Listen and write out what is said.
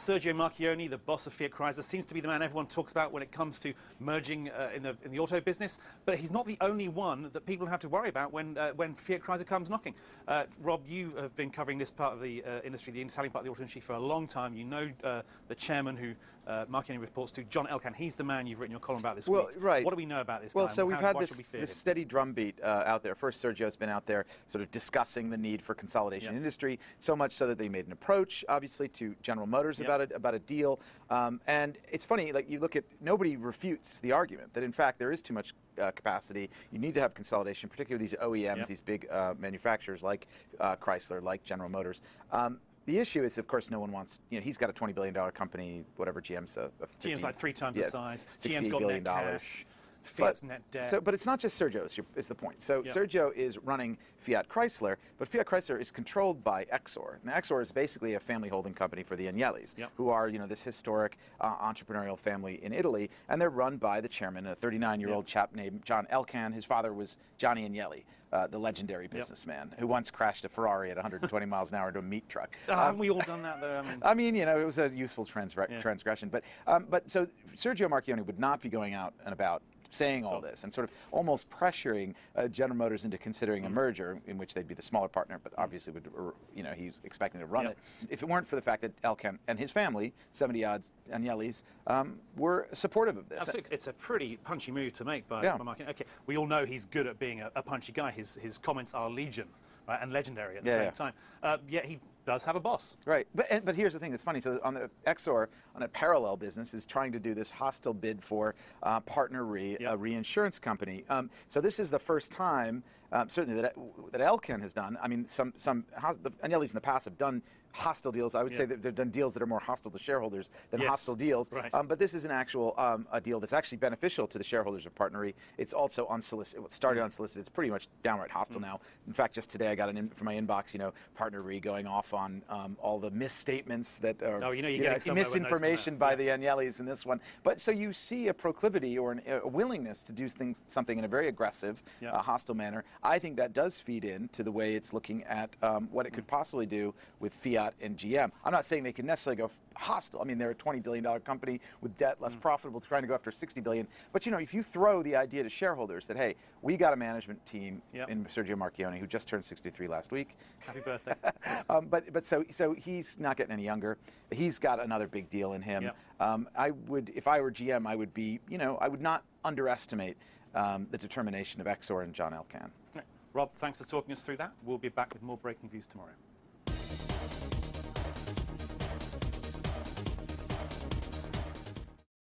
Sergio Marchionne, the boss of Fiat Chrysler, seems to be the man everyone talks about when it comes to merging in the auto business. But he's not the only one that people have to worry about when Fiat Chrysler comes knocking. Rob, you have been covering this part of the industry, the Italian part of the auto industry, for a long time. You know the chairman who Marchionne reports to, John Elkann. He's the man you've written your column about this week. Right. What do we know about this guy? Well, so we've had why this steady drumbeat out there. First, Sergio's been out there sort of discussing the need for consolidation in industry, so much so that they made an approach, obviously, to General Motors about a deal. And it's funny, like you look at, nobody refutes the argument that in fact there is too much capacity. You need to have consolidation, particularly these OEMs, these big manufacturers like Chrysler, like General Motors. The issue is, of course, no one wants, he's got a $20 billion company, whatever GM's GM's like 3 times the size. GM's got net cash. Fiat's net debt. But it's not just Sergio is the point. So Sergio is running Fiat Chrysler, but Fiat Chrysler is controlled by Exor. Now Exor is basically a family holding company for the Agnellis, who are this historic entrepreneurial family in Italy, and they're run by the chairman, a 39-year-old chap named John Elkann. His father was Johnny Agnelli, the legendary businessman who once crashed a Ferrari at 120 miles an hour into a meat truck. Haven't we all done that though? I mean, it was a youthful transgression. But so Sergio Marchionne would not be going out and about saying all this and sort of almost pressuring General Motors into considering a merger in which they'd be the smaller partner, but obviously would, he's expecting to run it. If it weren't for the fact that Elkann and his family, 70-odd Agnellis, were supportive of this. Absolutely. It's a pretty punchy move to make by Marchionne. Okay, we all know he's good at being a punchy guy. His comments are legion, right, and legendary at the same time. Yet he does have a boss. Right, but here's the thing that's funny. So on the Exor, on a parallel business, is trying to do this hostile bid for Partner Re, a reinsurance company. So this is the first time, certainly that Elkann has done. I mean, the Agnellis in the past have done hostile deals. I would say that they've done deals that are more hostile to shareholders than hostile deals. Right. But this is an actual a deal that's actually beneficial to the shareholders of Partner Re. It's also unsolicited. It started unsolicited. It's pretty much downright hostile now. In fact, just today I got from my inbox, Partner Re going off on all the misstatements that are misinformation by the Agnellis in this one. But so you see a proclivity or a willingness to do something in a very aggressive, hostile manner. I think that does feed into the way it's looking at what it could possibly do with Fiat and GM. I'm not saying they can necessarily go hostile. I mean, they're a $20 billion company with debt, less profitable, trying to go after $60 billion. But if you throw the idea to shareholders that, hey, we got a management team in Sergio Marchionne who just turned 63 last week. Happy birthday. But so he's not getting any younger. He's got another big deal in him. I would, if I were GM, I would be, I would not underestimate the determination of Exor and John Elkann. Rob, thanks for talking us through that. We'll be back with more breaking views tomorrow.